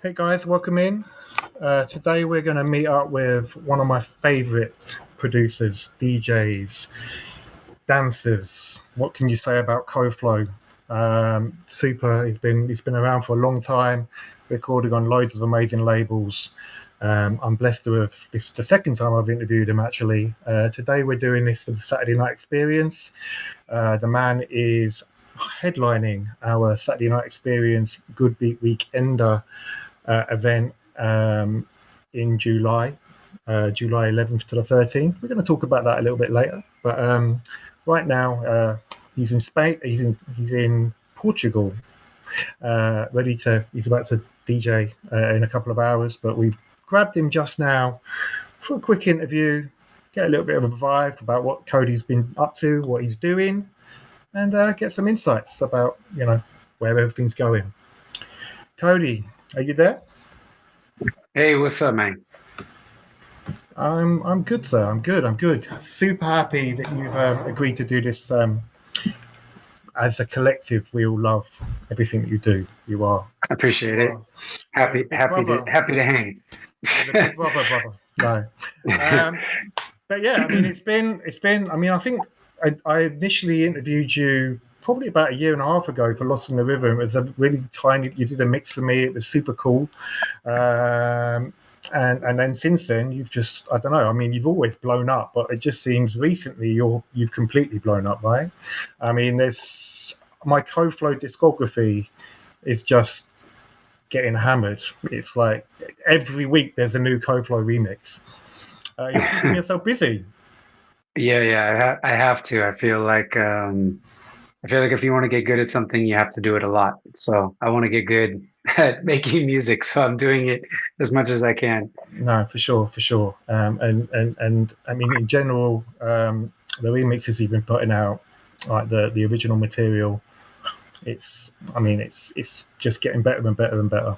Hey guys, welcome in. Today we're going to meet up with one of my favorite producers, DJs, dancers. What can you say about Coflo? Super. He's been around for a long time, recording on loads of amazing labels. I'm blessed to have this is the second time I've interviewed him actually. Today we're doing this for the Saturday Night Experience. The man is headlining our Saturday Night Experience Goodbeat Weekender event in July 11th to the 13th. We're going to talk about that a little bit later. But right now, he's in Spain. He's in Portugal. He's about to DJ in a couple of hours. But we've grabbed him just now for a quick interview, get a little bit of a vibe about what Cody's been up to, what he's doing, and get some insights about where everything's going. Cody, are you there? Hey, what's up, man? I'm good, sir. I'm good. Super happy that you've agreed to do this. As a collective, we all love everything that you do. Appreciate You it. are the Happy, big happy to brother. happy to hang. You're the big brother. No, um, but yeah, I mean, it's been. I mean, I think I initially interviewed you probably about a year and a half ago for Lost in the River. It was a really tiny. You did a mix for me. It was super cool. Um, and then since then you've just, I don't know, I mean, you've always blown up, but it just seems recently you've completely blown up, right? I mean, there's my Coflo discography is just getting hammered. It's like every week there's a new Coflo remix. You're keeping yourself busy. I have to. I feel like if you want to get good at something, you have to do it a lot. So I want to get good at making music, so I'm doing it as much as I can. No, for sure. And I mean, in general, the remixes you've been putting out, like the original material, it's just getting better and better and better.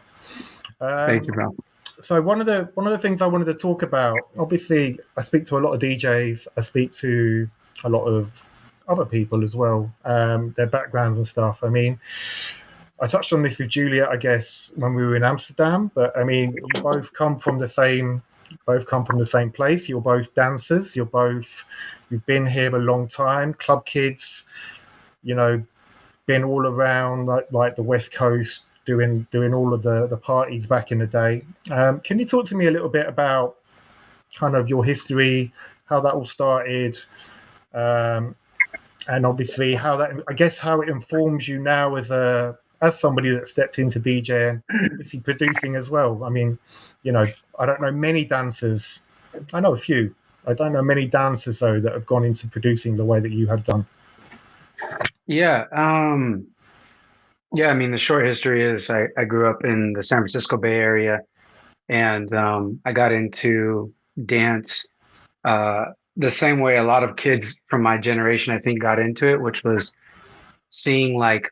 Thank you, Um, bro. so one of the things I wanted to talk about, obviously, I speak to a lot of DJs. I speak to a lot of other people as well, their backgrounds and stuff. I mean, I touched on this with Juliet, I guess, when we were in Amsterdam. But I mean, you both come from the same place. You're both dancers. You've been here a long time. Club kids, you know, been all around like the West Coast, doing all of the parties back in the day. Can you talk to me a little bit about kind of your history, how that all started, um, and obviously how it informs you now as somebody that stepped into DJ and obviously producing as well. I mean, I don't know many dancers. I know a few. I don't know many dancers though that have gone into producing the way that you have done. Yeah, I mean, the short history is I grew up in the San Francisco Bay Area, and I got into dance uh, the same way a lot of kids from my generation, I think, got into it, which was seeing like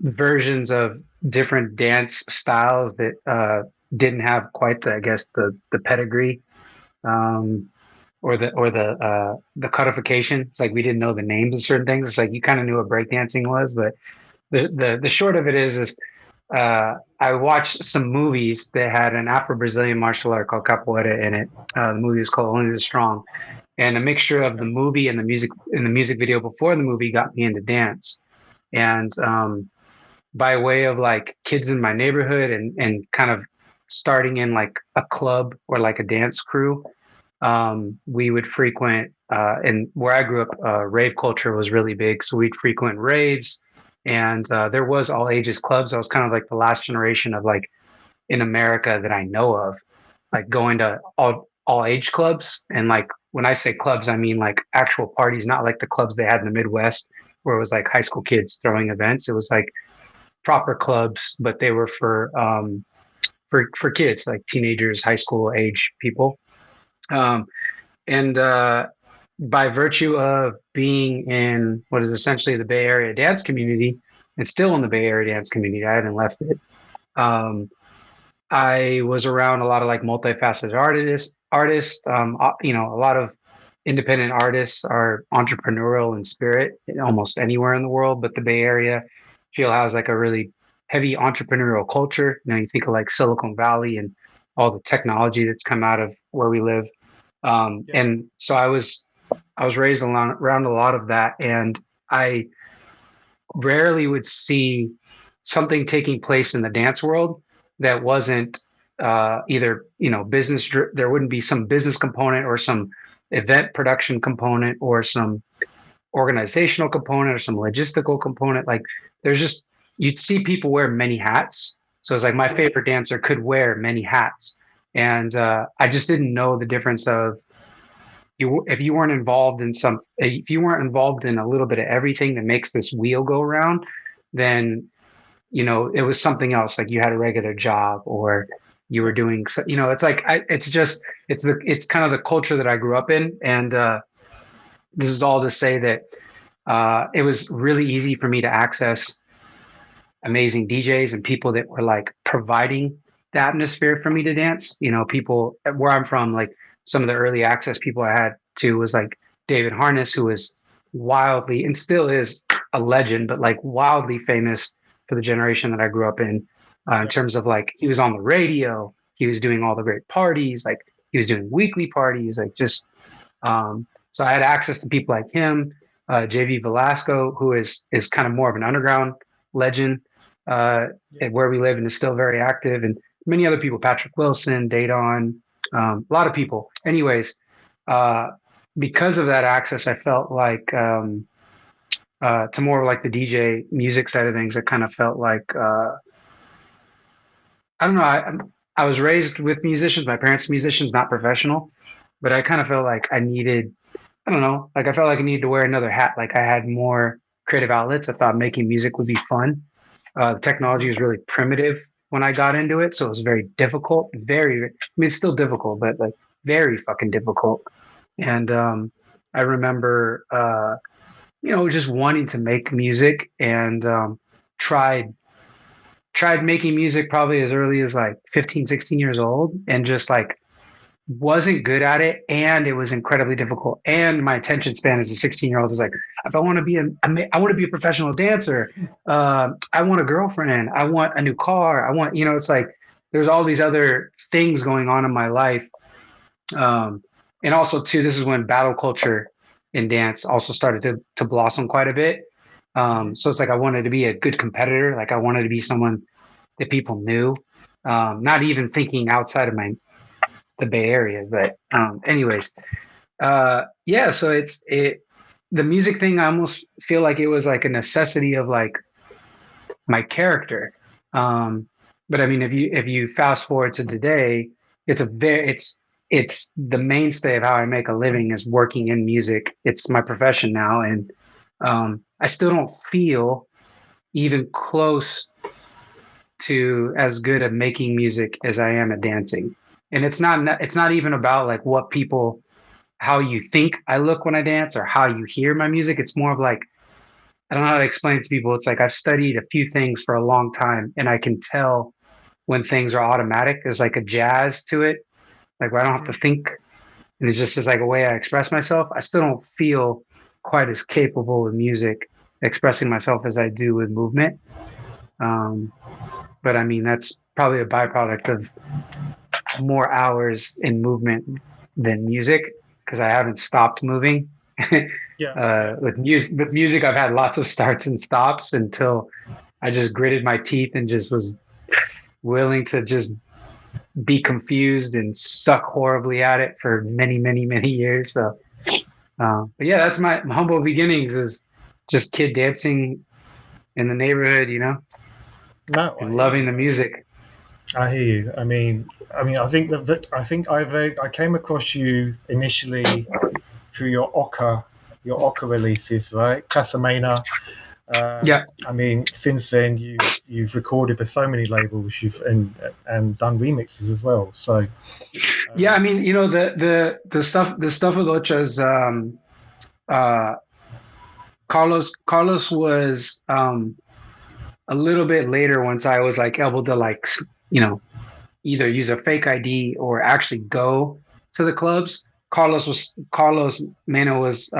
versions of different dance styles that didn't have quite the, I guess, the pedigree, um, or the codification. It's like we didn't know the names of certain things. It's like you kind of knew what breakdancing was, but the short of it is I watched some movies that had an Afro-Brazilian martial art called capoeira in it. The movie is called Only the Strong, and a mixture of the Okay. movie and the music video before the movie got me into dance. And by way of like kids in my neighborhood and kind of starting in like a club or like a dance crew, we would frequent, and where I grew up, rave culture was really big, so we'd frequent raves, and there was all ages clubs. I was kind of like the last generation of like in America that I know of, like going to all age clubs. And like when I say clubs, I mean like actual parties, not like the clubs they had in the Midwest where it was like high school kids throwing events. It was like proper clubs, but they were for kids, like teenagers, high school age people. Um, and by virtue of being in what is essentially the Bay Area dance community, and still in the Bay Area dance community, I haven't left it. Um, I was around a lot of like multifaceted artists. A lot of independent artists are entrepreneurial in spirit almost anywhere in the world, but the Bay Area, I feel has like a really heavy entrepreneurial culture. You know, you think of like Silicon Valley and all the technology that's come out of where we live. Yeah. And so I was raised around a lot of that, and I rarely would see something taking place in the dance world that wasn't either, you know, there wouldn't be some business component or some event production component or some organizational component or some logistical component. Like there's just, you'd see people wear many hats. So it's like my Yeah. favorite dancer could wear many hats. And I just didn't know the difference of if you weren't involved in if you weren't involved in a little bit of everything that makes this wheel go around, then, you know, it was something else. Like you had a regular job or you Yeah. were doing, you know, it's like, it's kind of the culture that I grew up in. And this is all to say that it was really easy for me to access amazing DJs and people that were like providing the atmosphere for me to dance. You know, people where I'm from, like some of the early access people I had to was like David Harness, who was wildly and still is a legend, but like wildly famous for the generation that I grew up in Yeah. terms of like he was on the radio, he was doing all the great parties, like he was doing weekly parties, like just so I had access to people like him, JV Velasco, who is kind of more of an underground legend uh, Yeah. where we live and is still very active, and many other people, Patrick Wilson, Dadon, a lot of people. Anyways, uh, because of that access, I felt like to more like the DJ music side of things, I kind of felt like I don't know. I was raised with musicians. My parents, musicians, not professional, but I kind of felt like I needed. I don't know. Like I felt like I needed to wear another hat. Like I had more creative outlets. I thought making music would be fun. The technology Hmm. was really primitive when I got into it, so it was very difficult. I mean, it's still difficult, but like very fucking difficult. And I remember, you know, just wanting to make music and tried tried making music probably as early as like 15, 16 years old, and just like wasn't good at it, and it was incredibly difficult, and my attention span as a 16-year-old is like, if I want to be I want to be a professional dancer, I want a girlfriend, I want a new car, I want, you know, it's like there's all these other things going on in my life. And also too, this is when battle culture in dance also started to blossom quite a bit. Hmm. So it's like I wanted to be a good competitor, like I wanted to be someone that people knew, not even thinking outside of the Bay Area. But anyways, yeah. So the music thing. I almost feel like it was like a necessity of like my character. Um, but I mean, if you fast forward to today, it's the mainstay of how I make a living is working in music. It's my profession now, and I still don't feel even close to as good at making music as I am at dancing. And it's not even about like what people how you think I look when I dance or how you hear my music. It's more of like I don't know how to explain it to people. It's like I've studied a few things for a long time and I can tell when things are automatic. There's like a jazz to it, like where I don't have Hmm. to think, and it just is like a way I express myself. I still don't feel quite as capable with music expressing myself as I do with movement. Um, but I mean, that's probably a byproduct of more hours in movement than music because I haven't stopped moving. Yeah. Yeah. With music, I've had lots of starts and stops until I just gritted my teeth and just was willing to just be confused and suck horribly at it for many, many, many years. So, but yeah, that's my humble beginnings is just kid dancing in the neighborhood, you know, No, I and hear loving the you. music. I hear you. I think I think I came across you initially through your Oka releases, right? Casamena. Yeah. I mean, since then you've recorded for so many labels, and done remixes as well. So Yeah. I um, mean, you know, the stuff with Ocha's, uh, Carlos was, a little bit later once I was like able to like, you know, either use a fake ID or actually go to the clubs. Carlos Mena was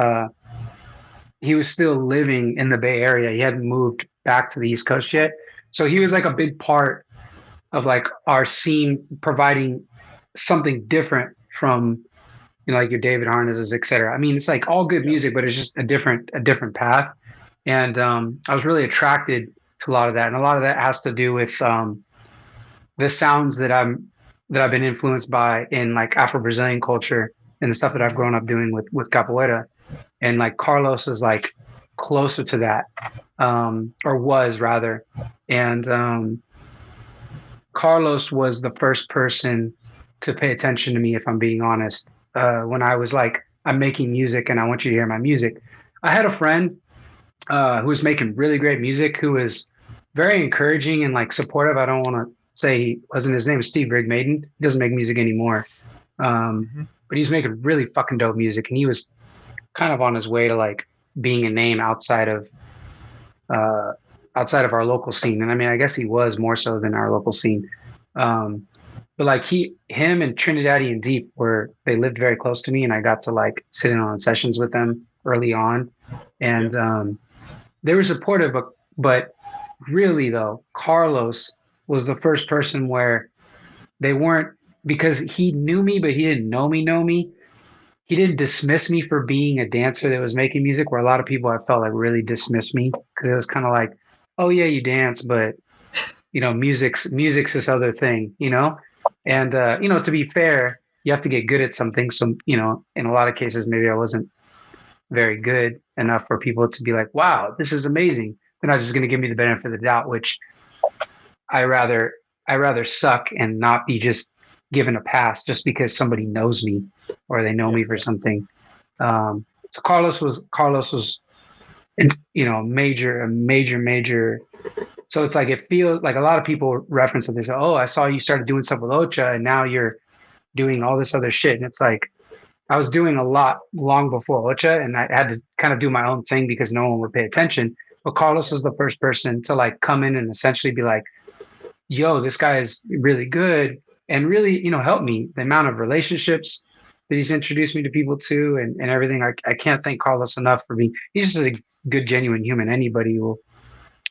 he was still living in the Bay Area. He hadn't moved back to the East Coast yet. So he was like a big part of like our scene, providing something different from, you know, like your David Harnesses, etc. I mean, it's like all good Yeah. music, but it's just a different path. And I was really attracted to a lot of that, and a lot of that has to do with the sounds that I've been influenced by in like Afro Brazilian culture and the stuff that I've Hmm. grown up doing with capoeira. And like Carlos is like closer to that, or was rather. And Carlos was the first person to pay attention to me, if I'm being honest. When I was like, I'm making music and I want you to hear my music. I had a friend who was making really great music, who was very encouraging and like supportive. I don't want to say he wasn't. His name was Steve Rigmaiden. He doesn't make music anymore, Hmm. but he's making really fucking dope music, and he was kind of on his way to like being a name uh, outside of our local scene. And I mean, I guess he was more so than our local scene. Um, but like him and Trinidadian Deep were, they lived very close to me, and I got to like sit in on sessions with them early on, Yeah. and they were supportive. But really though, Carlos was the first person where they weren't, because he knew me, but he didn't know me. He didn't dismiss me for being a dancer that was making music, where a lot of people I felt like really dismissed me because it was kind of like, oh yeah, you dance, but you know, music's this other thing, you know? And you know, to be fair, you have to get good at something. So, you know, in a lot of cases, maybe I wasn't very good enough for people to be like, wow, this is amazing. They're not just going to give me the benefit of the doubt, which I rather I rather suck and not be just given a pass just because somebody knows me or they know Yeah. me for Yeah. something. So Carlos was, you know, major. So it's like, it feels like a lot of people reference it. They say, "Oh, I saw you started doing stuff with Ocha, and now you're doing all this other shit." And it's like, I was doing a lot long before Ocha, and I had to kind of do my own thing because no one would pay attention. But Carlos was the first person to like come in and essentially be like, yo, this guy is really good, and really, you know, help me. The amount of relationships that he's introduced me to people to, and everything. I can't thank Carlos enough for being, he's just a good, genuine human. Anybody will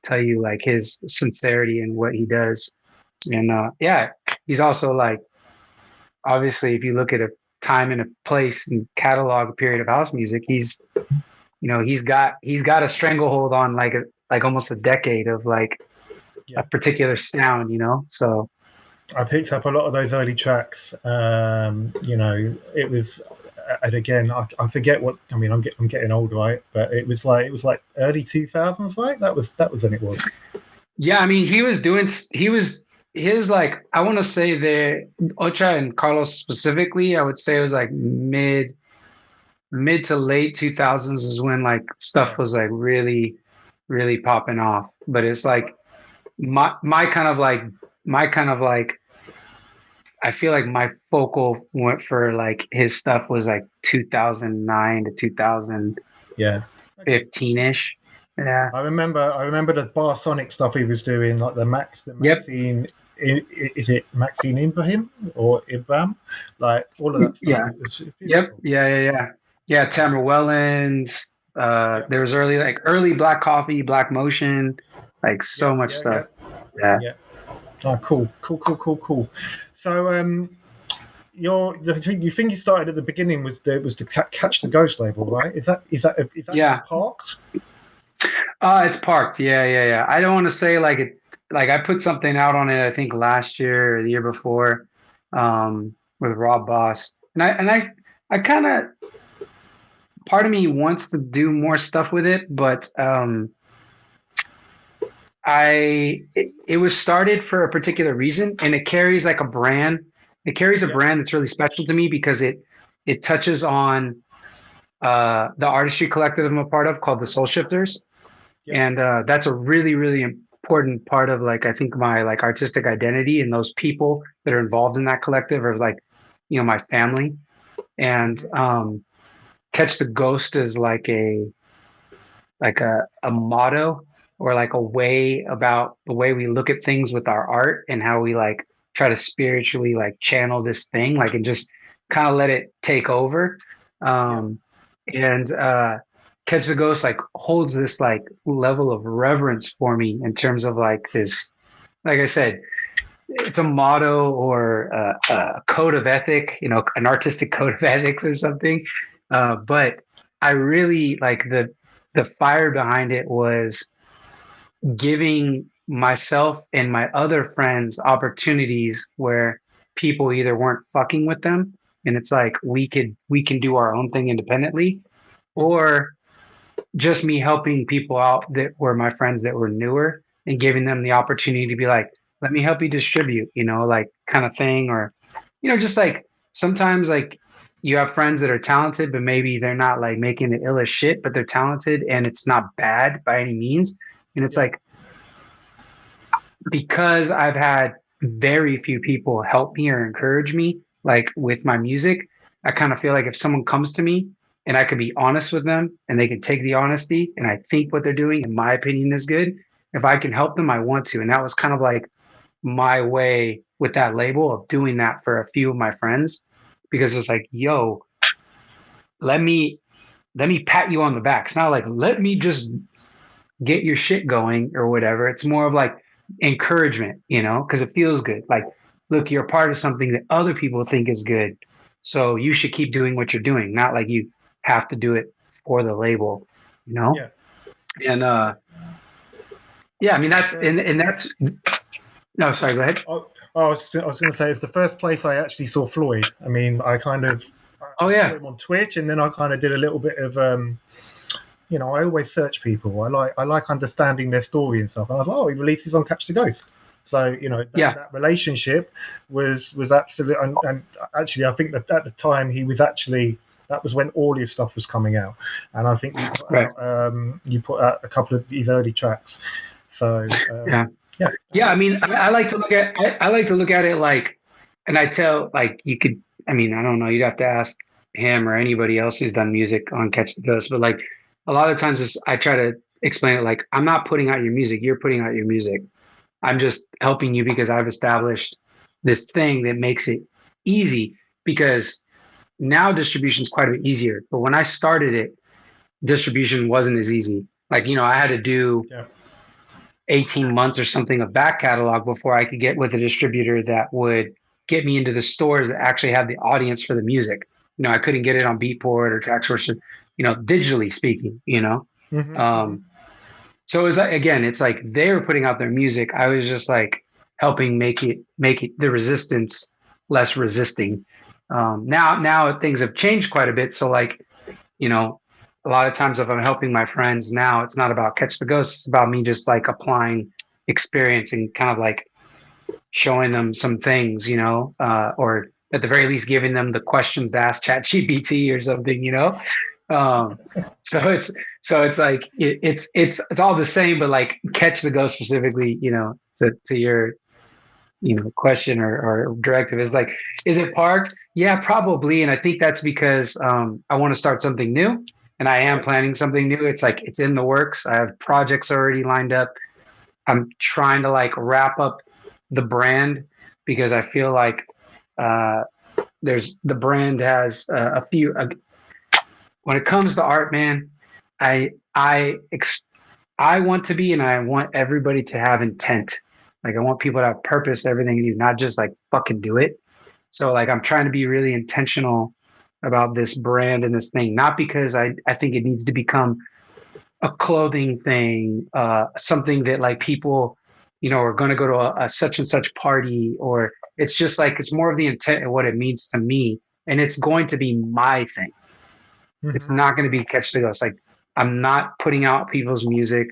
tell you like his sincerity in what he does. And yeah, he's also like, obviously, if you look at a time and a place and catalog period of house music, he's, you know, he's got a stranglehold on like almost a decade of like Yeah. a particular sound, you know. So I picked up a lot of those early tracks. You know, it was, and again, I forget what. I mean, I'm getting old, right? But it was like early 2000s, right? That was when it was. yeah, I mean, he was his like, I want to say the Ocha and Carlos specifically, I would say it was like mid to late 2000s is when like stuff Yeah. was like really popping off. But it's like my kind of like my kind of like I feel like my focal went for like his stuff was like 2009 to Yeah. Okay. 2015ish. Yeah. I remember the bar sonic stuff he was doing, like the Yep. Maxine. Is it Maxine Ibrahim or Ibrahim? Like all of that stuff. Yeah. It was Yep. beautiful. Yeah. Yeah. Tamara Wellens. Yeah. There was early Black Coffee, Black Motion, like Yeah. so much Yeah. stuff. Yeah. Yeah. Yeah. Oh, cool. So, you think you started at the beginning was to catch the ghost label, right? Is that now Yeah. parked? It's parked. Yeah. I don't want to say like it, like I put something out on it, I think last year or the year before, with Rob Boss. I kind of, part of me wants to do more stuff with it, but it was started for a particular reason, and it carries like a brand. It carries a Yeah. brand that's really special to me because it touches on the artistry collective I'm a part of called the Soul Shifters, Yeah. and that's a really important part of like, I think, my like artistic identity, and those people that are involved in that collective are like, you know, my family. And Hmm. Catch the Ghost is like a motto, or like a way about the way we look at things with our art, and how we like try to spiritually like channel this thing, like, and just kind of let it take over. Yeah. um and Catch the Ghost like holds this like level of reverence for me in terms of like this like I said, it's a motto or a code of ethic, an artistic code of ethics or something. But I really like the fire behind it was giving myself and my other friends opportunities where people either weren't fucking with them, and it's like we can do our own thing independently, or just me helping people out that were my friends that were newer and giving them the opportunity to be like, let me help you distribute, like kind of thing. Or, just like sometimes like you have friends that are talented, but maybe they're not like making the illest shit, but they're talented and it's not bad by any means. And it's Yeah. like, because I've had very few people help me or encourage me, like with my music, I kind of feel like if someone comes to me and I can be honest with them and they can take the honesty and I think what they're doing, in my opinion, is good, if I can help them, I want to. And that was kind of like my way with that label of doing that for a few of my friends, because it was like, yo, let me pat you on the back. It's not like let me just get your shit going or whatever. It's more of like encouragement, because it feels good. Like, look, you're a part of something that other people think is good. So you should keep doing what you're doing, not like you have to do it for the label, you know? Yeah. And yeah, I mean and that's no, sorry, go ahead. I was going to say it's the first place I actually saw Floyd. I mean, I Oh saw yeah. him on Twitch, and then I kind of did a little bit of I always search people. I like understanding their story and stuff. And I was like, oh, he releases on Catch the Ghost. So Yeah. that relationship was absolute. And actually, I think that at the time he was actually that was when all his stuff was coming out, and I think Right. you put out a couple of these early tracks. So Yeah. yeah, Yeah, I mean, I like to look at I like to look at it like, and I tell like you could. I mean, I don't know. You'd have to ask him or anybody else who's done music on Catch the Ghost, but like a lot of times, I try to explain it like I'm not putting out your music. You're putting out your music. I'm just helping you because I've established this thing that makes it easy. Because now distribution is quite a bit easier, but when I started it, distribution wasn't as easy. Like I had to do yeah, 18 months or something of back catalog before I could get with a distributor that would get me into the stores that actually had the audience for the music. I couldn't get it on Beatport or Traxsource, digitally speaking, mm-hmm. So it was like, again, it's like they were putting out their music. I was just like helping make it the resistance less resisting. Now things have changed quite a bit. So like, you know, a lot of times if I'm helping my friends now, it's not about Catch the Ghost. It's about me just like applying experience and kind of like showing them some things, or at the very least giving them the questions to ask ChatGPT or something, Um, so it's like it's all the same, but like Catch the Ghost specifically, to your question or directive is like, is it parked? Yeah, probably. And I think that's because I want to start something new, and I am Yeah, planning something new. It's like it's in the works. I have projects already lined up. I'm trying to like wrap up the brand, because I feel like uh, there's the brand has a few. When it comes to art, man, I I I want to be, and I want everybody to have intent. Like I want people to have purpose, everything you do, not just like fucking do it. So like I'm trying to be really intentional about this brand and this thing, not because I think it needs to become a clothing thing, something that like people, are going to go to a such and such party, or it's just like it's more of the intent and what it means to me, and it's going to be my thing. It's mm-hmm. not going to be Catch the Ghost. Like I'm not putting out people's music.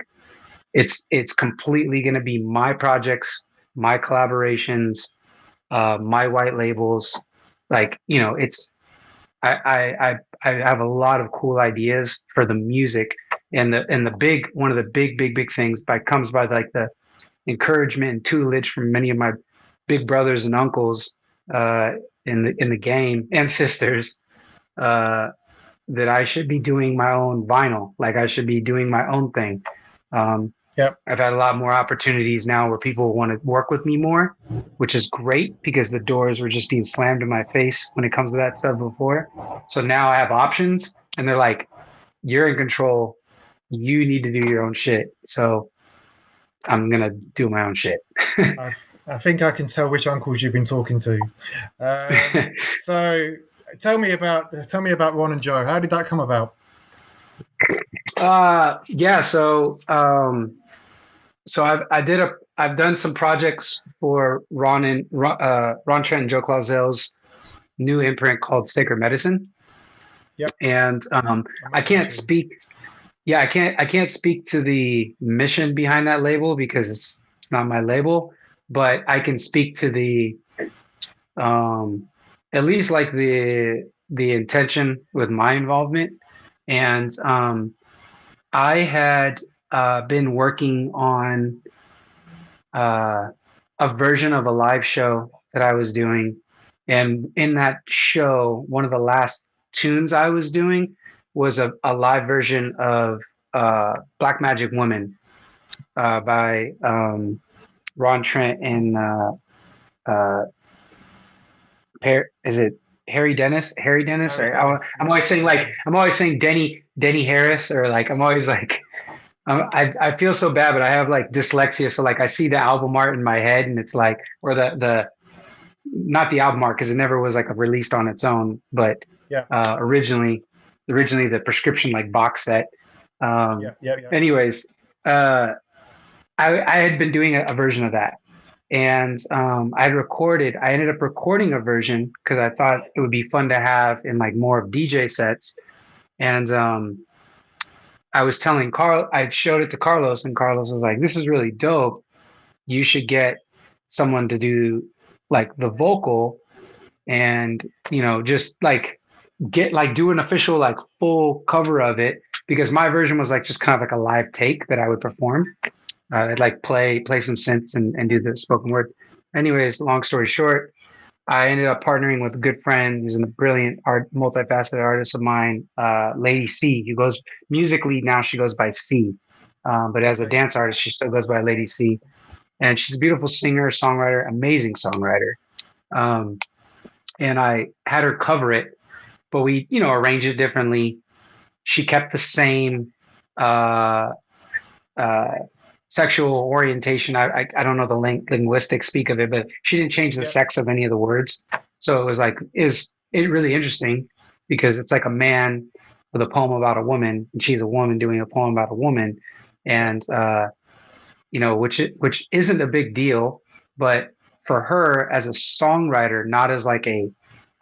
It's completely going to be my projects, my collaborations, my white labels. Like it's I have a lot of cool ideas for the music, and the big one of the big things comes by like the encouragement and tutelage from many of my big brothers and uncles in the game, and sisters, uh, that I should be doing my own vinyl. Like I should be doing my own thing. Um, Yeah, I've had a lot more opportunities now where people want to work with me more, which is great because the doors were just being slammed in my face when it comes to that stuff before. So now I have options, and they're like, you're in control. You need to do your own shit. So I'm gonna do my own shit. I think I can tell which uncles you've been talking to. So tell me about Ron and Joe. How did that come about? Yeah. So I've done some projects for Ron Trent and Joe Claussell's new imprint called Sacred Medicine, Yep, and I amazing can't tune. speak. Yeah, I can't speak to the mission behind that label because it's not my label, but I can speak to the um, at least like the intention with my involvement. And I had been working on uh, a version of a live show that I was doing. And in that show, one of the last tunes I was doing was a live version of Black Magic Woman by Ron Trent and uh, is it Harry Dennis? Harry Dennis? Harry Or Dennis. I'm Yep, always saying Harry like Dennis. I'm always saying Denny Harris, or like I'm always like I feel so bad, but I have like dyslexia, so like I see the album art in my head, and it's like, or the not the album art because it never was like released on its own, but Yeah, originally the prescription like box set. yeah, Um, yeah, yeah. anyways, uh, I had been doing a version of that, and I ended up recording a version because I thought it would be fun to have in like more of DJ sets. And I was telling Carl, I showed it to Carlos, and Carlos was like, "This is really dope. You should get someone to do like the vocal, and just like get like do an official like full cover of it." Because my version was like just kind of like a live take that I would perform. I'd like play some synths and do the spoken word. Anyways, long story short, I ended up partnering with a good friend who's a brilliant multifaceted artist of mine, Lady C, who goes musically now. She goes by C, but as a Okay. dance artist, she still goes by Lady C. And she's a beautiful singer, songwriter, amazing songwriter. Um, and I had her cover it, but we, arranged it differently. She kept the same uh, uh, sexual orientation. I don't know the linguistic speak of it, but she didn't change the Yeah, sex of any of the words. So it was like is it really interesting because it's like a man with a poem about a woman, and she's a woman doing a poem about a woman, yeah, and which isn't a big deal, but for her as a songwriter, not as like a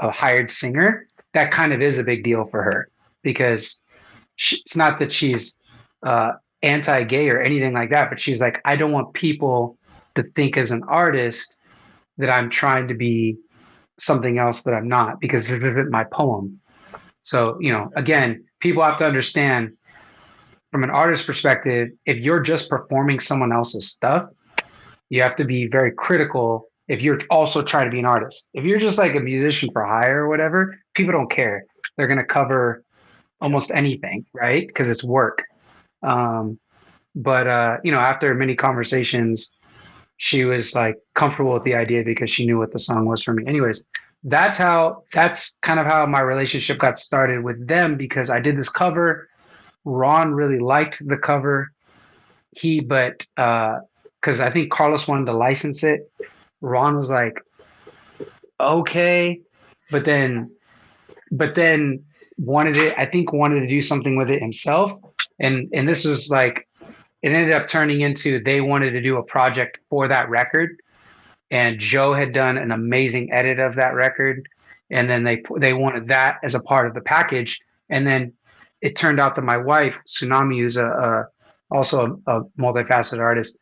hired singer, that kind of is a big deal for her because it's not that she's uh, anti-gay or anything like that, but she's like, I don't want people to think as an artist that I'm trying to be something else that I'm not because this isn't my poem. So, okay. again, people have to understand from an artist perspective, if you're just performing someone else's stuff, you have to be very critical if you're also trying to be an artist. If you're just like a musician for hire or whatever, people don't care. They're going to cover Yeah, almost anything, right? Because it's work. Um, but after many conversations, she was like comfortable with the idea because she knew what the song was for me. Anyways, that's kind of how my relationship got started with them because I did this cover. Ron really liked the cover. But because I think Carlos wanted to license it, Ron was like, okay, but then wanted to do something with it himself. And yeah, this was like it ended up turning into they wanted to do a project for that record, and Joe had done an amazing edit of that record, and then they wanted that as a part of the package. And then it turned out that my wife Tsunami, who's also a multifaceted artist,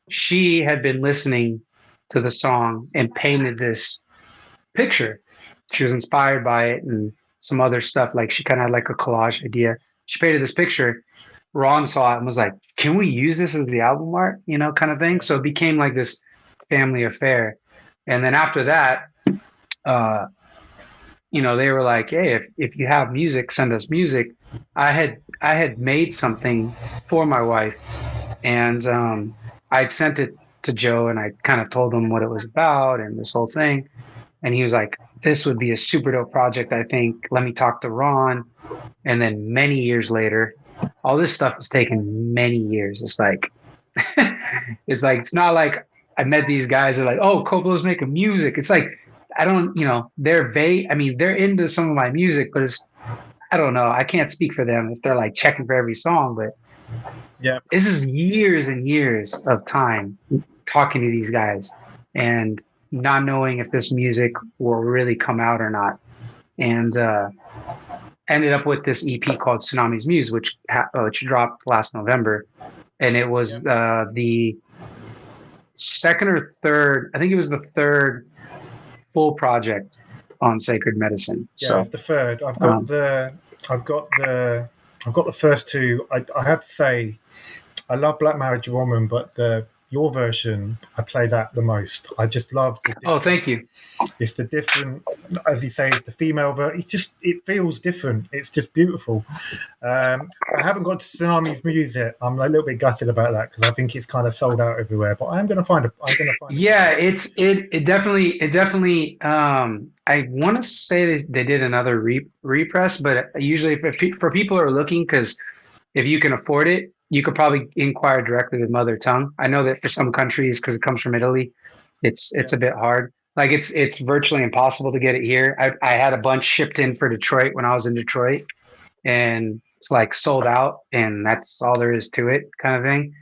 she had been listening to the song and painted this picture. She was inspired by it and some other stuff. Like she kind of had like a collage idea. She painted this picture. Ron saw it and was like, "Can we use this as the album art?" Kind of thing. yeah, So it became like this family affair. And then after that, uh, they were like, "Hey, if you have music, send us music." I had made something for my wife, and I'd sent it to Joe, and I kind of told him what it was about and this whole thing. And he was like, "This would be a super dope project, I think. Let me talk to Ron." And then many years later, all this stuff has taken many years. It's like It's like, it's not like I met these guys. They're like, oh, Coflo's making music. It's like, I don't, they're vague. I mean, they're into some of my music, but I don't know. I can't speak for them if they're like checking for every song, but Yeah. this is years and years of time talking to these guys and not knowing if this music will really come out or not. And ended up with this EP called Tsunami's Muse, which dropped last November. And it was the second or third, I think it was the third full project on Sacred Medicine. Yeah, So it's the third. I've got the first two. I have to say, I love Black Marriage Woman, but your version, I play that the most. I just love the oh, thank you. It's the different, as you say, it's the female version. It feels different. It's just beautiful. I haven't got to Tsunami's Muse yet. I'm a little bit gutted about that because I think it's kind of sold out everywhere. But I'm going to find it. Yeah, it definitely. I want to say they did another repress, but usually for people who are looking, because if you can afford it, you could probably inquire directly with Mother Tongue. I know that for some countries, because it comes from Italy, it's a bit hard. Like it's virtually impossible to get it here. I had a bunch shipped in for Detroit when I was in Detroit, and it's like sold out, and that's all there is to it, kind of thing.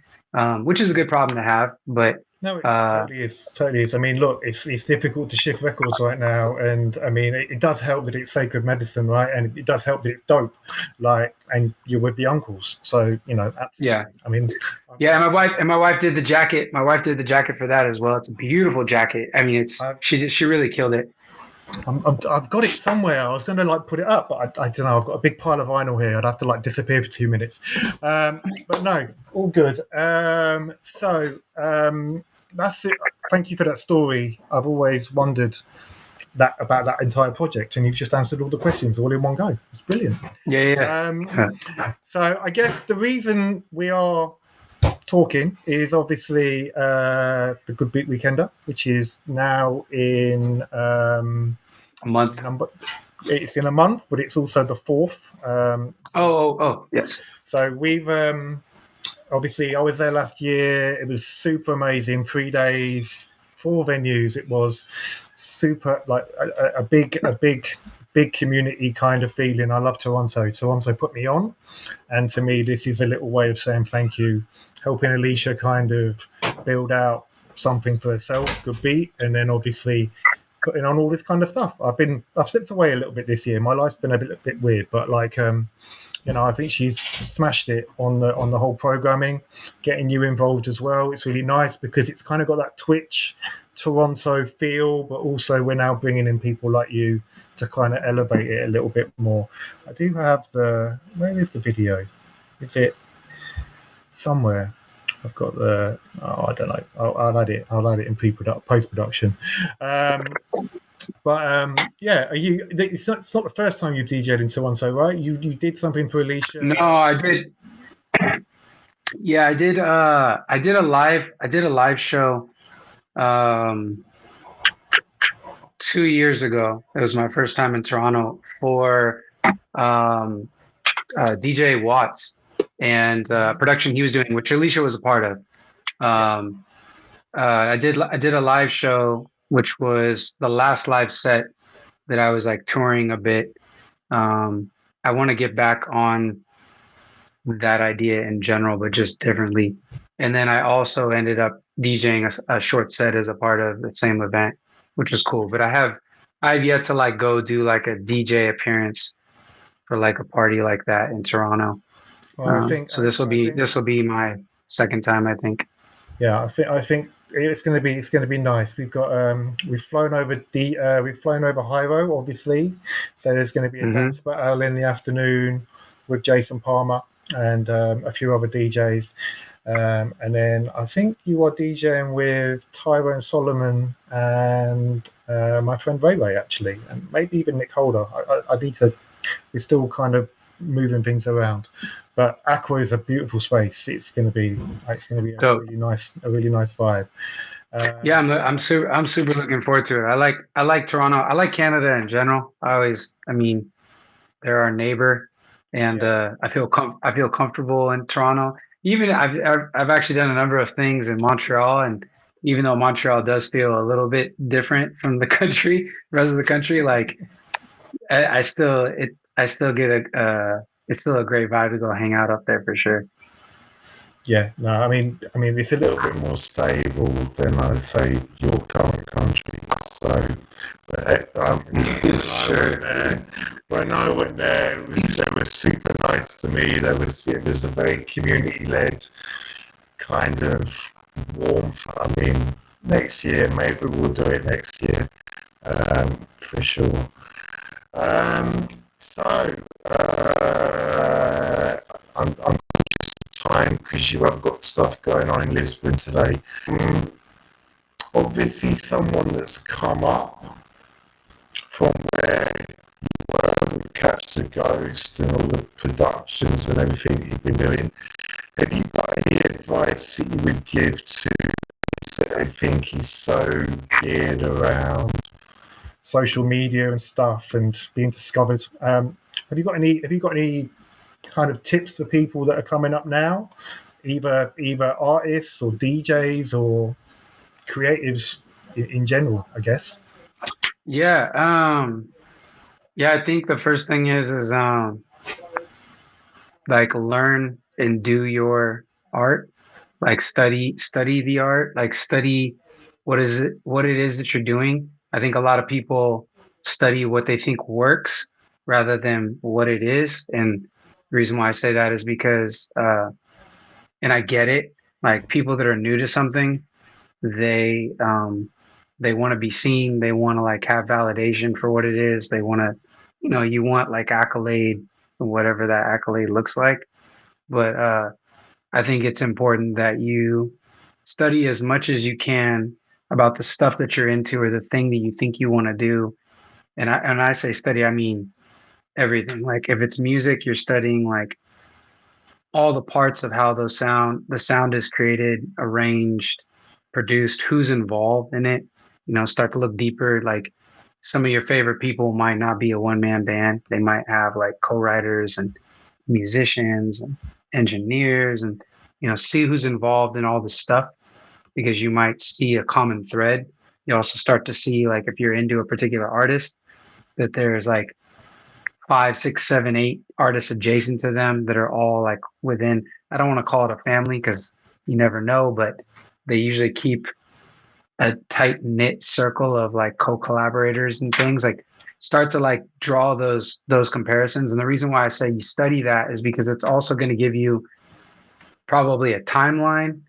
Which is a good problem to have, but no, it totally is. Totally is. I mean, look, it's difficult to shift records right now, and I mean, it does help that it's Sacred Medicine, right? And it does help that it's dope, like, and you're with the uncles, so absolutely. Yeah. I mean, yeah, and my wife did the jacket. My wife did the jacket for that as well. It's a beautiful jacket. I mean, she really killed it. I've got it somewhere. I was going to put it up, but I don't know. I've got a big pile of vinyl here. I'd have to disappear for 2 minutes. But no, all good. That's it. Thank you for that story. I've always wondered about that entire project, and you've just answered all the questions all in one go. It's brilliant. Yeah. So I guess the reason we are talking is obviously the Goodbeat Weekender, which is now in a month. It's in a month, but it's also the 4th. Yes. So we've obviously, I was there last year. It was super amazing. 3 days, 4 venues. It was super, like a big community kind of feeling. I love Toronto. Toronto put me on, and to me, this is a little way of saying thank you, helping Alicia kind of build out something for herself, Goodbeat, and then obviously putting on all this kind of stuff. I've stepped away a little bit this year. My life's been a bit weird, but I think she's smashed it on the whole programming, getting you involved as well. It's really nice because it's kind of got that Twitch Toronto feel, but also we're now bringing in people like you to kind of elevate it a little bit more. I do have where is the video? Is it somewhere? I've got I don't know. I'll add it in post production. Yeah, it's not the first time you've DJed in Toronto, right? You did something for Alicia. No, I did. Yeah, I did. I did a live show 2 years ago. It was my first time in Toronto for DJ Watts and production he was doing, which Alicia was a part of. I did a live show, which was the last live set that I was touring a bit. I want to get back on that idea in general, but just differently. And then I also ended up DJing a short set as a part of the same event, which was cool. But I've yet to go do a DJ appearance for a party like that in Toronto. Well, this will be my second time, I think. Yeah, I think it's going to be nice. We've got we've flown over Hyro, obviously, so there's going to be a dance battle in the afternoon with Jason Palmer and a few other DJs, and then I think you are DJing with Tyrone Solomon and my friend Ray Ray, actually, and maybe even Nick Holder. I need to. We're still kind of moving things around, but Aqua is a beautiful space. It's going to be a really nice vibe. Yeah, I'm super looking forward to it. I like Toronto. I like Canada in general. They're our neighbor, and I feel comfortable in Toronto. even I've actually done a number of things in Montreal, and even though Montreal does feel a little bit different from the country, rest of the country, like I still get it's still a great vibe to go hang out up there for sure. Yeah, no, I mean, it's a little bit more stable than I say your current country. So, but Sure. when I went there, they were super nice to me. It was a very community led kind of warmth. I mean, next year maybe we'll do it next year, for sure. So, I'm time because you have got stuff going on in Lisbon today. Obviously, someone that's come up from where with Catch the Ghost and all the productions and everything that you've been doing. Have you got any advice that you would give to that I think is so geared around social media and stuff and being discovered? Have you got any? Have you got any kind of tips for people that are coming up now, either artists or DJs or creatives in general? I guess. Yeah. Yeah. I think the first thing is like learn and do your art. Like study the art. Like study what it is that you're doing. I think a lot of people study what they think works rather than what it is. And the reason why I say that is because and I get it. Like people that are new to something, they um they want to be seen. They want to like have validation for what it is. They want to, you want like accolade, whatever that accolade looks like. But I think it's important that you study as much as you can about the stuff that you're into or the thing that you think you want to do. And I say study, I mean everything. Like if it's music, you're studying like all the parts of how the sound is created, arranged, produced, who's involved in it. Start to look deeper. Like some of your favorite people might not be a one man band. They might have like co-writers and musicians and engineers, and see who's involved in all this stuff, because you might see a common thread. You also start to see, like, if you're into a particular artist, that there's like 5, 6, 7, 8 artists adjacent to them that are all like within, I don't want to call it a family because you never know, but they usually keep a tight knit circle of like co-collaborators and things. Like start to like draw those comparisons. And the reason why I say you study that is because it's also going to give you probably a timeline,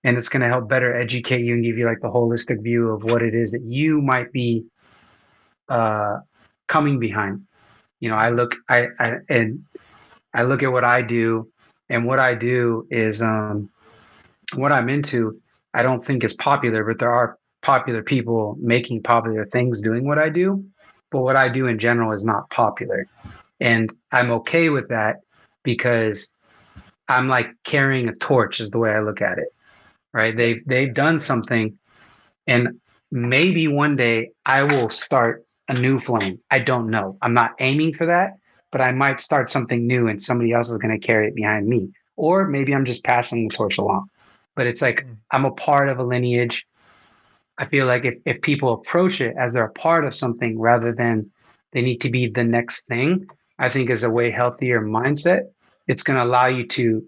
and it's going to help better educate you and give you like the holistic view of what it is that you might be uh coming behind. I look I look at what I do, and what I do is what I'm into. I don't think is popular, but there are popular people making popular things doing what I do. But what I do in general is not popular, and I'm okay with that because I'm like carrying a torch, is the way I look at it. Right? They've done something, and maybe one day I will start a new flame. I don't know. I'm not aiming for that, but I might start something new and somebody else is going to carry it behind me. Or maybe I'm just passing the torch along. But it's like I'm a part of a lineage. I feel like if people approach it as they're a part of something rather than they need to be the next thing, I think is a way healthier mindset. It's going to allow you to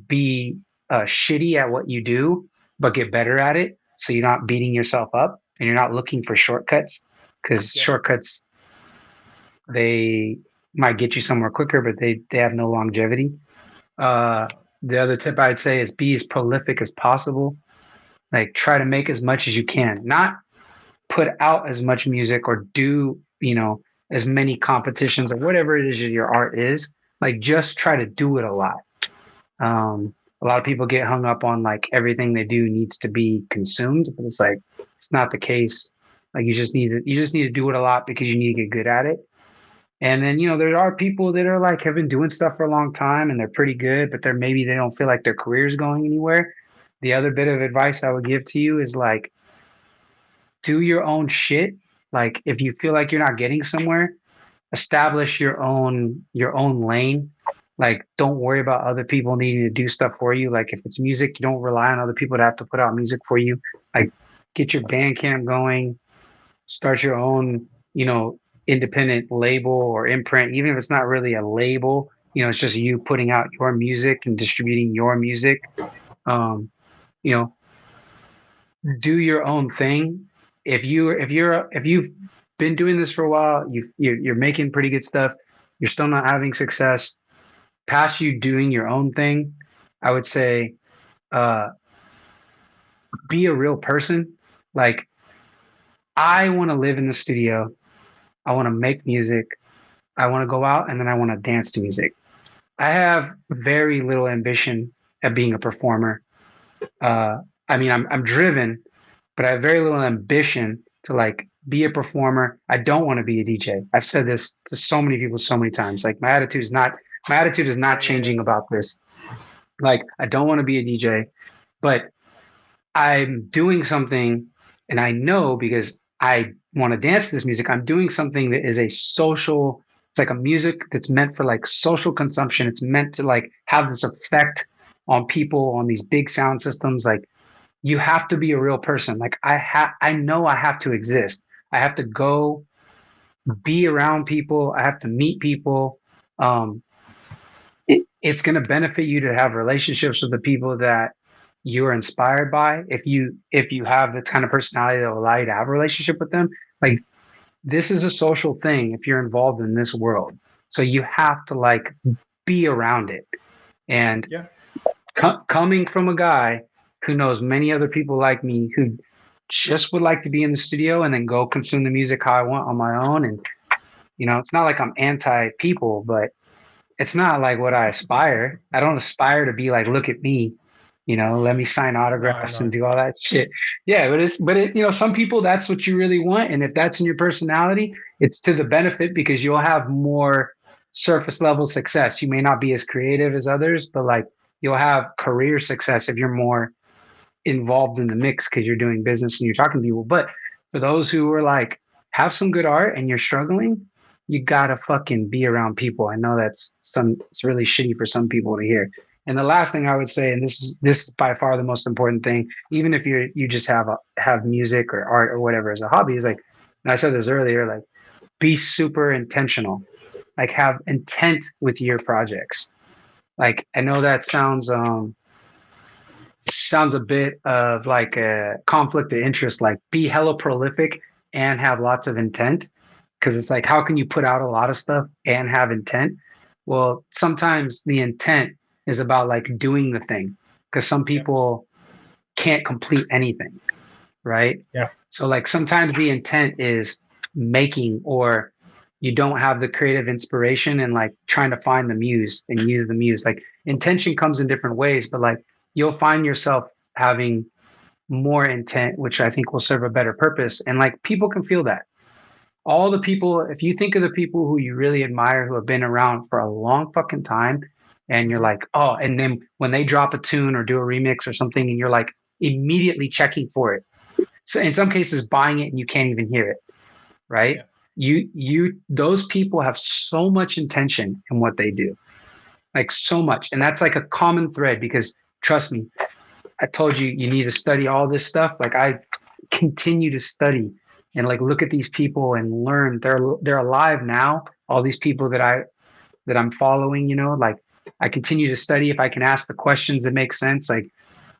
be shitty at what you do, but get better at it. So you're not beating yourself up and you're not looking for shortcuts, because Yeah. shortcuts, they might get you somewhere quicker, but they have no longevity. Uh, the other tip I'd say is be as prolific as possible. Like try to make as much as you can, not put out as much music or do, as many competitions or whatever it is your art is. Like just try to do it a lot. A lot of people get hung up on like everything they do needs to be consumed, but it's like it's not the case. Like you just need to do it a lot because you need to get good at it. And then there are people that are like have been doing stuff for a long time and they're pretty good, but maybe they don't feel like their career is going anywhere. The other bit of advice I would give to you is like do your own shit. Like if you feel like you're not getting somewhere, establish your own lane. Like, don't worry about other people needing to do stuff for you. Like, if it's music, you don't rely on other people to have to put out music for you. Like, get your Bandcamp going, start your own, independent label or imprint, even if it's not really a label, it's just you putting out your music and distributing your music. Um, you know, do your own thing. If you've been doing this for a while, you're making pretty good stuff, you're still not having success, past you doing your own thing, I would say, uh, be a real person. Like, I want to live in the studio. I want to make music. I want to go out and then I want to dance to music. I have very little ambition at being a performer. I mean, I'm driven, but I have very little ambition to like be a performer. I don't want to be a DJ. I've said this to so many people so many times. Like, my attitude is not changing about this. Like, I don't want to be a DJ, but I'm doing something, and I know because I want to dance to this music, I'm doing something that is a social, it's like a music that's meant for like social consumption. It's meant to like have this effect on people on these big sound systems. Like, you have to be a real person. Like, I know I have to exist. I have to go be around people. I have to meet people. Um, it's going to benefit you to have relationships with the people that you are inspired by. If you have the kind of personality that will allow you to have a relationship with them, like, this is a social thing if you're involved in this world. So you have to like be around it. And Yeah. coming from a guy who knows many other people like me who just would like to be in the studio and then go consume the music how I want on my own. And it's not like I'm anti people, but it's not like what I aspire. I don't aspire to be like, look at me, let me sign No, autographs and no. do all that shit. Yeah, but some people, that's what you really want. And if that's in your personality, it's to the benefit because you'll have more surface level success. You may not be as creative as others, but like, you'll have career success if you're more involved in the mix because you're doing business and you're talking to people. But for those who are like, have some good art and you're struggling, you gotta fucking be around people. I know it's really shitty for some people to hear. And the last thing I would say, and this is by far the most important thing, even if you just have music or art or whatever as a hobby, is like, and I said this earlier, like, be super intentional. Like, have intent with your projects. Like, I know that sounds a bit of like a conflict of interest, like, be hella prolific and have lots of intent. Cause it's like, how can you put out a lot of stuff and have intent? Well, sometimes the intent is about like doing the thing. Cause some Yeah. people can't complete anything. Right. Yeah. So like, sometimes the intent is making, or you don't have the creative inspiration and like trying to find the muse and use the muse. Like, intention comes in different ways, but like, you'll find yourself having more intent, which I think will serve a better purpose. And like, people can feel that. All the people, if you think of the people who you really admire, who have been around for a long fucking time, and you're Mhm. like, oh, and then when they drop a tune or do a remix or something, and you're like immediately checking for it. So in some cases, buying it and you can't even hear it, right? Yeah. Those people have so much intention in what they do, like so much. And that's like a common thread because trust me, I told you, you need to study all this stuff. Like, I continue to study and like look at these people and learn. They're alive now. All these people that I'm following, like, I continue to study. If I can ask the questions that make sense, like,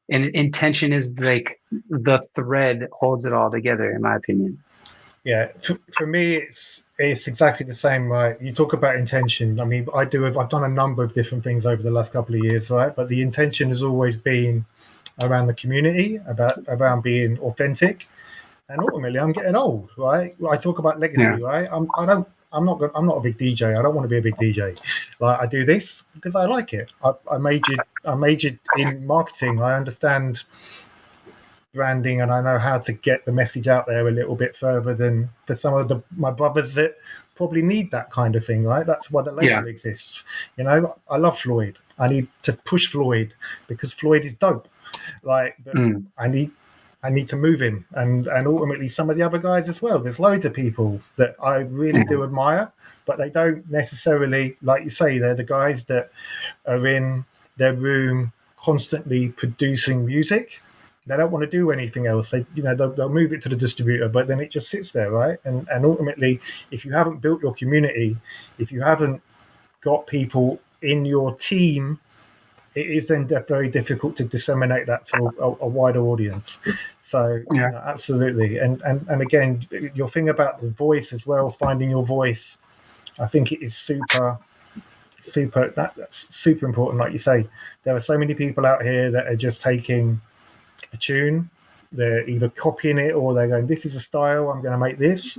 and intention is like the thread that holds it all together, in my opinion. Yeah, for me, it's exactly the same. Right, you talk about intention. I mean, I've done a number of different things over the last couple of years, right? But the intention has always been around the community, around being authentic, and ultimately, I'm getting old, right? I talk about Yeah. legacy, right? I'm not a big DJ. I don't want to be a big DJ. Like, I do this because I like it. I majored in marketing. I understand branding and I know how to get the message out there a little bit further than for some of my brothers that probably need that kind of thing, right? That's why the Yeah. label exists. I love Floyd. I need to push Floyd because Floyd is dope. Like, but Mm. I need I need to move him, and ultimately some of the other guys as well. There's loads of people that I really do admire, but they don't necessarily, like you say, they're the guys that are in their room constantly producing music. They don't want to do anything else. They'll move it to the distributor, but then it just sits there, right? And ultimately, if you haven't built your community, if you haven't got people in your team, it is then very difficult to disseminate that to a wider audience. So Yeah. absolutely. And again, your thing about the voice as well, finding your voice, I think it is that's super important. Like you say, there are so many people out here that are just taking a tune, they're either copying it or they're going, this is a style, I'm going to make this.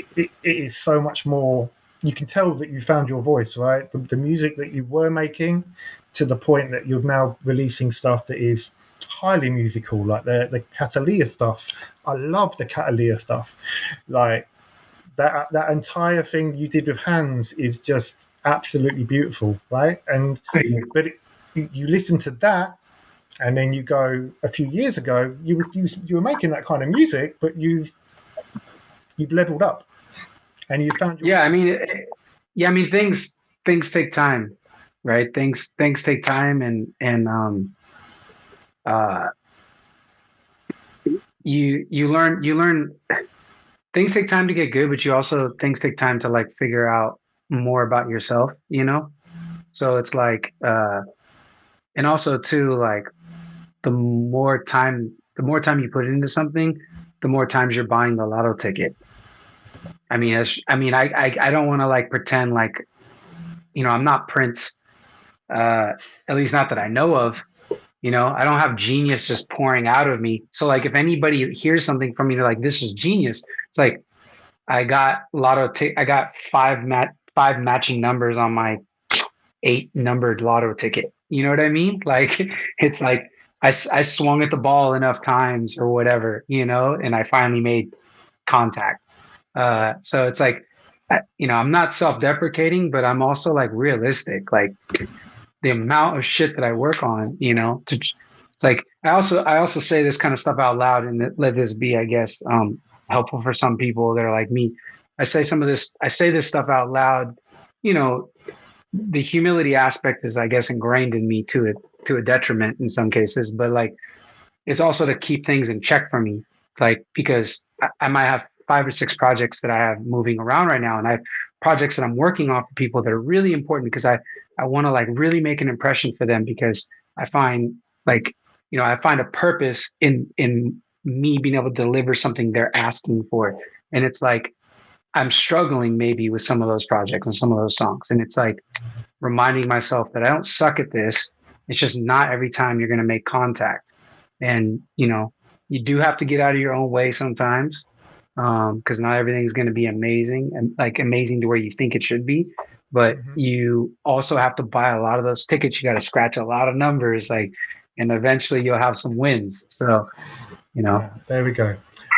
It is so much more. You can tell that you found your voice, right? The music that you were making, to the point that you're now releasing stuff that is highly musical, like the Catalia stuff. I love the Catalia stuff. Like that entire thing you did with Hands is just absolutely beautiful, right? But you listen to that, and then you go a few years ago, you were making that kind of music, but you've leveled up, and you found your Yeah, I voice. mean, things take time, right? Things take time, and uh, you learn things take time to get good, but you also things take time to like figure out more about yourself, you know? So it's like and also too, like the more time you put into something, the more times you're buying the lotto ticket. I don't want to like pretend like, I'm not Prince, at least not that I know of. I don't have genius just pouring out of me. So like, if anybody hears something from me, they're like, "This is genius." It's like I got five matching numbers on my 8 numbered lotto ticket. You know what I mean? Like, it's like I swung at the ball enough times or whatever, and I finally made contact. So it's like, I'm not self-deprecating, but I'm also like realistic. Like, the amount of shit that I work on, it's like I also say this kind of stuff out loud, and let this be, I guess, helpful for some people that are like me. I say this stuff out loud. You know, the humility aspect is, I guess, ingrained in me to a detriment in some cases, but like, it's also to keep things in check for me, like, because I might have 5 or 6 projects that I have moving around right now, and I have projects that I'm working on for people that are really important because I want to like really make an impression for them, because I find, like, I find a purpose in me being able to deliver something they're asking for. And it's like, I'm struggling maybe with some of those projects and some of those songs, and it's like reminding myself that I don't suck at this. It's just not every time you're going to make contact. And, you do have to get out of your own way sometimes, because not everything's going to be amazing, and like amazing to where you think it should be. But Mm-hmm. you also have to buy a lot of those tickets. You got to scratch a lot of numbers, like, and eventually you'll have some wins. So, Yeah, there we go.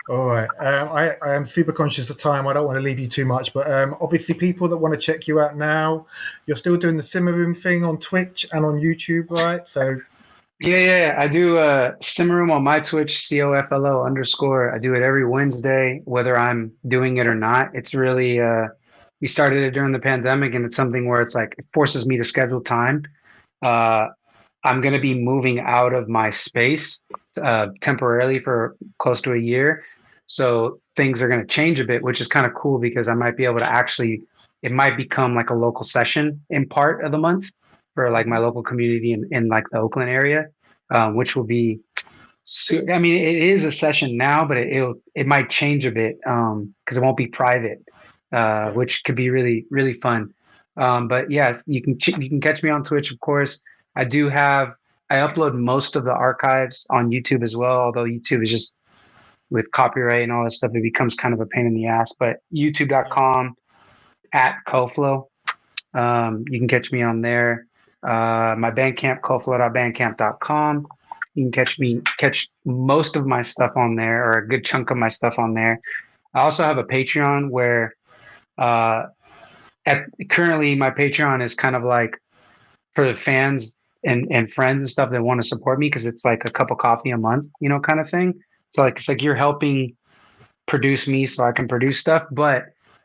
All right. I am super conscious of time. I don't want to leave you too much, but obviously, people that want to check you out now, you're still doing the Simmer Room thing on Twitch and on YouTube, right? So, yeah. I do Simmer Room on my Twitch, COFLO_. I do it every Wednesday, whether I'm doing it or not. It's really we started it during the pandemic, and it's something where it's like it forces me to schedule time. Uh, I'm going to be moving out of my space temporarily for close to a year. So things are going to change a bit, which is kind of cool, because I might be able to actually, it might become like a local session in part of the month for like my local community in like the Oakland area, which will be, I mean, it is a session now, but it might change a bit, because it won't be private, yeah. which could be really, really fun. But yes, you can catch me on Twitch, of course. I upload most of the archives on YouTube as well, although YouTube is just, with copyright and all this stuff, it becomes kind of a pain in the ass. But Yeah. youtube.com at Coflo. You can catch me on there. My Bandcamp, coflo.bandcamp.com. You can catch most of my stuff on there, or a good chunk of my stuff on there. I also have a Patreon where currently my Patreon is kind of like for the fans. and friends and stuff that want to support me because it's like a cup of coffee a month, kind of thing. So like it's like you're helping produce me so I can produce stuff, but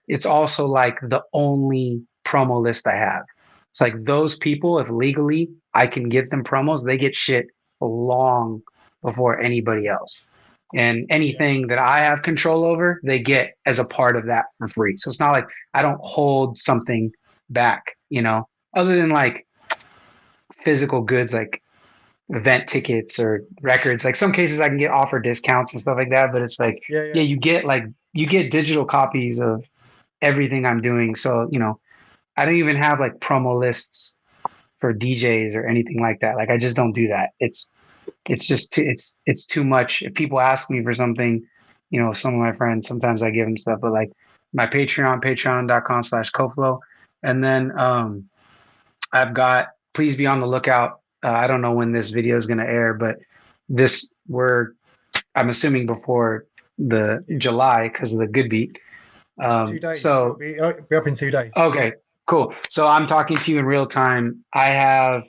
it's also like the only promo list I have. It's like those people, if legally I can give them promos, they get shit long before anybody else. And Yeah. anything that I have control over, they get as a part of that for free. So it's not like I don't hold something back, other than like physical goods like event tickets or records. Like some cases I can get offer discounts and stuff like that, but it's like, Yeah. yeah, Yeah. you get digital copies of everything I'm doing. So, I don't even have like promo lists for DJs or anything like that. Like I just don't do that. It's just it's too much. If people ask me for something, some of my friends, sometimes I give them stuff, but like my patreon.com/Coflo. And then I've got, please be on the lookout. I don't know when this video is going to air, but I'm assuming before the Yeah. July because of the Goodbeat. 2 days. So, It'll be up in 2 days. okay, cool. So I'm talking to you in real time. I have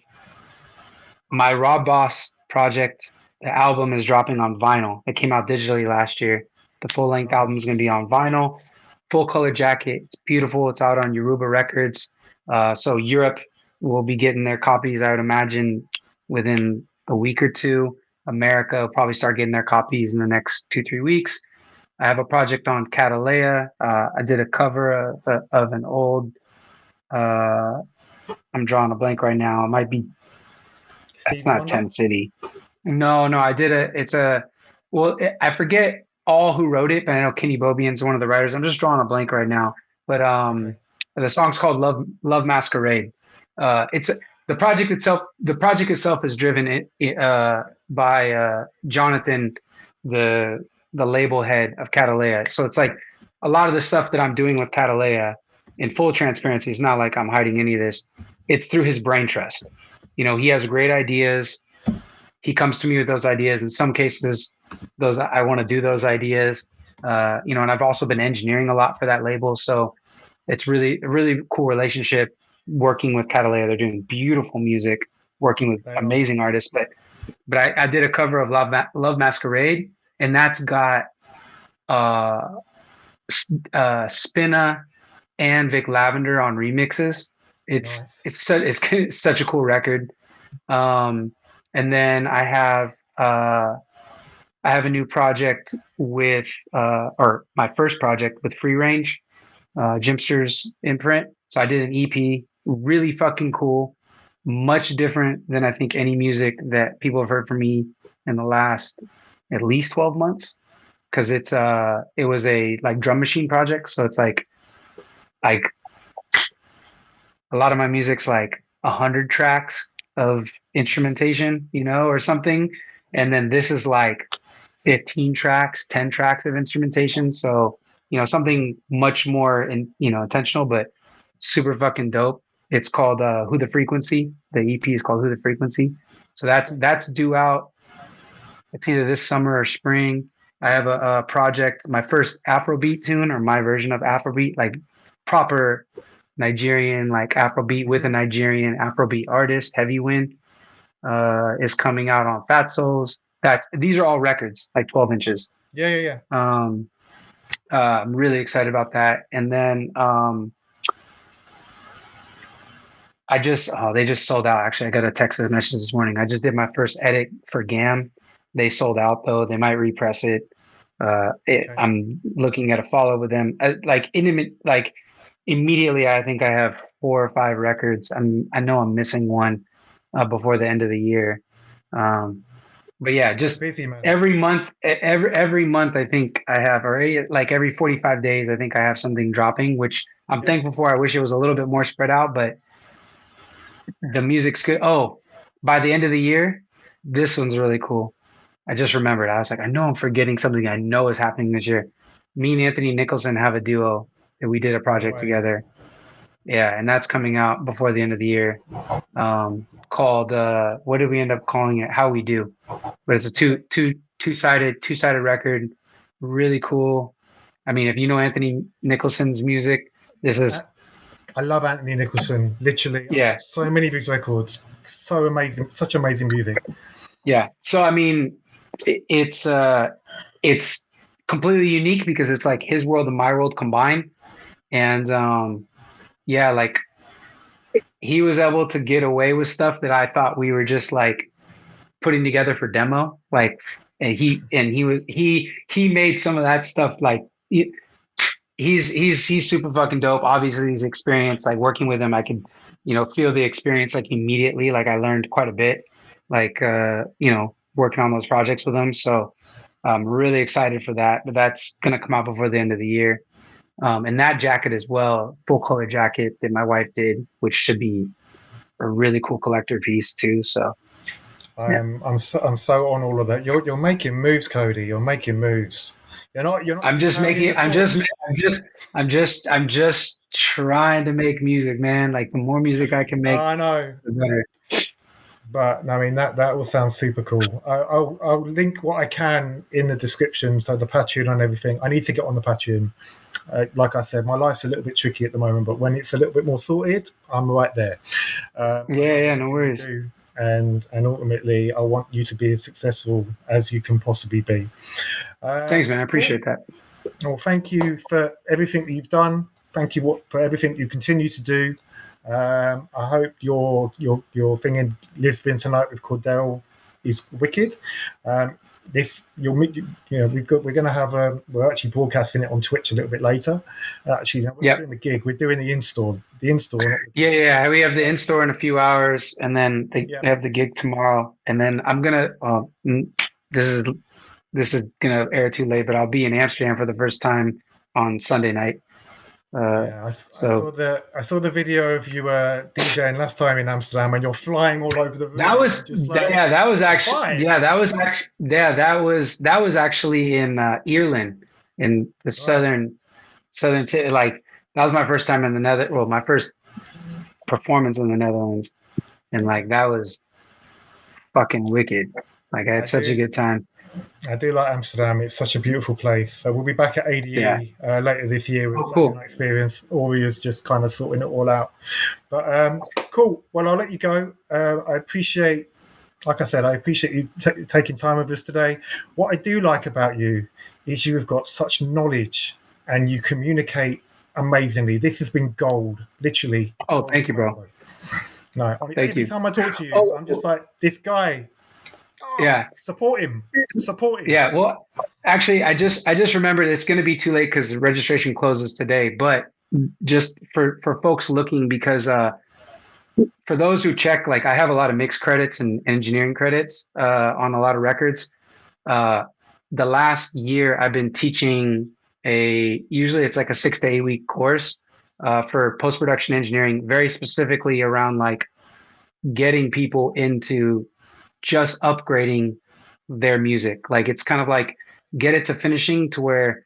my Rob Boss project. The album is dropping on vinyl. It came out digitally last year. The full length album is going to Nice. be on vinyl, full color jacket. It's beautiful. It's out on Yoruba Records. So Europe will be getting their copies, I would imagine, within a week or two. America will probably start getting their copies in the next 2-3 weeks. I have a project on Catalea. I did a cover of an old. Uh, I'm drawing a blank right now. It might be. That's Stevie not Wonder. 10 City. No, no, I did it's a, well, I forget all who wrote it, but I know Kenny Bobian's one of the writers. I'm just drawing a blank right now, but Okay. the song's called Love Masquerade. It's the project itself is driven by Jonathan, the label head of Catalea. So it's like a lot of the stuff that I'm doing with Catalea, in full transparency, it's not like I'm hiding any of this. It's through his brain trust. He has great ideas. He comes to me with those ideas. In some cases, those I want to do those ideas. And I've also been engineering a lot for that label, so it's really a really cool relationship working with Catalea. They're doing beautiful music, working with They are. amazing artists. But I did a cover of Love Masquerade, and that's got uh, Spinna and Vic Lavender on remixes. It's Nice. it's such it's such a cool record. Um, and then I have a new project with or my first project with Free Range, Jimster's imprint. So I did an EP, really fucking cool, much different than I think any music that people have heard from me in the last at least 12 months. Cause it was a like drum machine project. So it's like a lot of my music's like 100 tracks of instrumentation, or something. And then this is like 15 tracks, 10 tracks of instrumentation. So, something much more intentional, but super fucking dope. It's called Who the Frequency. The EP is called Who the Frequency. So that's Okay. that's due out. It's either this summer or spring. I have a project, my first Afrobeat tune or my version of Afrobeat, like proper Nigerian, like Afrobeat with a Hmm. Nigerian Afrobeat artist, Heavy Wind, is coming out on Fat Souls. These are all records, like 12 inches. Yeah. Yeah. Yeah. Um, I'm really excited about that. And then they just sold out. Actually, I got a text message this morning. I just did my first edit for GAM. They sold out though. They might repress it. Okay. I'm looking at a follow with them. Like immediately, I think I have 4 or 5 records. I know I'm missing one before the end of the year. But yeah, So just busy, man. every month I think I have, or like every 45 days I think I have something dropping, which I'm Yeah. thankful for. I wish it was a little bit more spread out, but the music's good. Oh, by the end of the year, this one's really cool. I just remembered. I was like, I know I'm forgetting something I know is happening this year. Me and Anthony Nicholson have a duo that we did a No project way. together. Yeah, and that's coming out before the end of the year. Called what did we end up calling it? How We Do. But it's a Okay. two-sided record. Really cool. I mean, if you know Anthony Nicholson's music, this Uh, is I love Anthony Nicholson. Literally, I've Yeah, got so many of his records. So amazing, such amazing music. yeah. So I mean, it's it's completely unique because it's like his world and my world combined, and yeah, like he was able to get away with stuff that I thought we were just like putting together for demo, like, and he made some of that stuff like. He's super fucking dope. Obviously, his experience, like working with him, I could, feel the experience like immediately. Like I learned quite a bit, like working on those projects with him. So I'm really excited for that. But that's gonna come out before the end of the year. And that jacket as well, full color jacket that my wife did, which should be a really cool collector piece too. So yeah. I'm so on all of that. You're making moves, Cody. You're making moves. You're not I'm just just carrying making the torch. I'm just trying to make music, man. Like the more music I can make, I know, the better. but I mean that all sounds super cool. I'll link what I can in the description, so the Patreon and everything. I need to get on the Patreon. Like I said, my life's a little bit tricky at the moment, but when it's a little bit more sorted, I'm right there. I Yeah, love yeah, no everything you worries. do, and ultimately, I want you to be as successful as you can possibly be. Thanks, man. I Cool. appreciate that. Well, thank you for everything that you've done. Thank you for everything you continue to do. I hope your thing in Lisbon tonight with Cordell is wicked. This you'll meet. We're going to have we're actually broadcasting it on Twitch a little bit later. Actually, no, we're not Yep. doing the gig. We're doing the install. The install, not the Yeah, gig. yeah. We have the in store in a few hours, and then they Yeah. have the gig tomorrow, and then I'm gonna. This is this is gonna air too late, but I'll be in Amsterdam for the first time on Sunday night. Yeah, I So saw the video of you DJing last time in Amsterdam, and you're flying all over the that room. I'm was just like, yeah, that was the actually vibe. yeah, that was actually yeah, that was actually in Ireland, in the Right. like that was my first time in the my first performance in the Netherlands, and Okay. like that was fucking wicked. Like I I had such a do. good time. I do like Amsterdam. It's such a beautiful place. So we'll be back at Yeah. ADE later this year with Oh, Saturday cool. Night Experience. Ori is just kind of sorting it all out. But cool. Well, I'll let you go. I appreciate, like I said, I appreciate you taking time with us today. What I do like about you is you've got such knowledge and you communicate amazingly. This has been gold, literally Oh, gold thank with you, bro. Coflo. No, Thank every you. time I talk to you, I'm just Oh, like, this guy, oh, yeah. support him. Support him. Yeah, well, actually, I just remembered it's going to be too late because registration closes today. But just for folks looking, because for those who check, like I have a lot of mixed credits and engineering credits on a lot of records. Uh, the last year, I've been teaching usually it's like a 6 to 8 week course for post production engineering, very specifically around like getting people into just upgrading their music. Like it's kind of like get it to finishing to where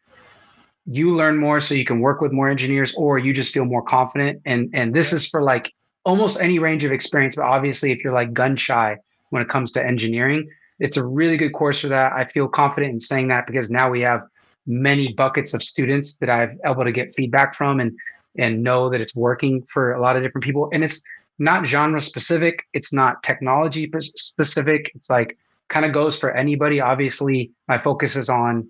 you learn more so you can work with more engineers or you just feel more confident. And this Yeah. is for like almost any range of experience, but obviously if you're like gun shy when it comes to engineering, it's a really good course for that. I feel confident in saying that because now we have many buckets of students that I've able to get feedback from and know that it's working for a lot of different people. And it's not genre specific, it's not technology specific. It's like kind of goes for anybody. Obviously, my focus is on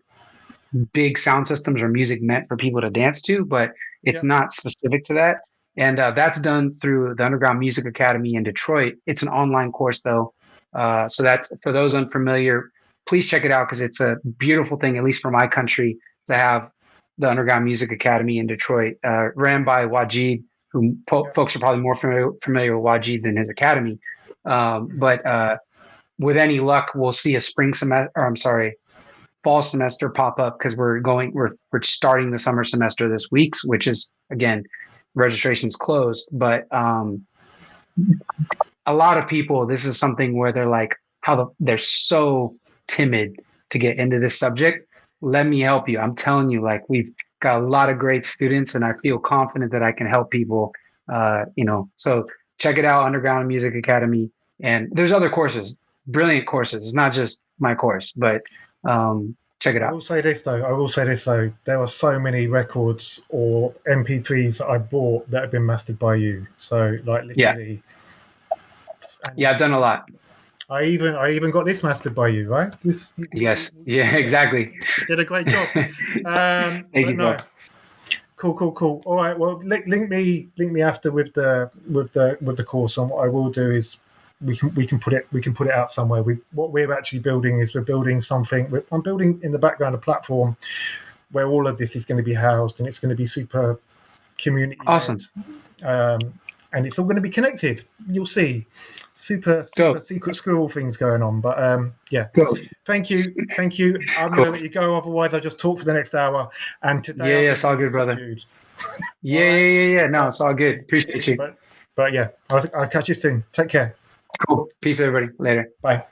big sound systems or music meant for people to dance to, but it's Yeah. not specific to that. And that's done through the Underground Music Academy in Detroit. It's an online course, though. So that's for those unfamiliar, please check it out because it's a beautiful thing, at least for my country, to have the Underground Music Academy in Detroit, ran by Wajid, who Yeah. folks are probably more familiar with Wajid than his academy. But with any luck, we'll see a spring semester, or I'm sorry, fall semester pop up because we're starting the summer semester this week, which is again registration's closed. But a lot of people, this is something where they're like, they're so timid to get into this subject. Let me help you. I'm telling you, like we've got a lot of great students, and I feel confident that I can help people. So check it out, Underground Music Academy, and there's other courses, brilliant courses. It's not just my course, but check it I out. will say this though. There are so many records or MP3s that I bought that have been mastered by you. So like Yeah. literally, Yeah, I've done a lot. I even got this mastered by you, right? Yes. Yeah, exactly. You did a great job. Thank But you, bro. no, cool. All right, well, link me after with the course. And what I will do is we can put it out somewhere. What we're actually building is we're building something. I'm building in the background a platform where all of this is going to be housed, and it's going to be super community led. Awesome. And it's all going to be connected. You'll see, super Dope. secret squirrel things going on. But yeah, Dope. thank you. I'm going to let you go. Otherwise, I'll just talk for the next hour. And today Yeah, I've yeah, been it's all really good, brother. subdued. Yeah, All yeah, right, yeah, yeah. No, but it's all good. Appreciate you. but yeah, I'll catch you soon. Take care. Cool. Peace, Thanks. everybody. Later. Bye.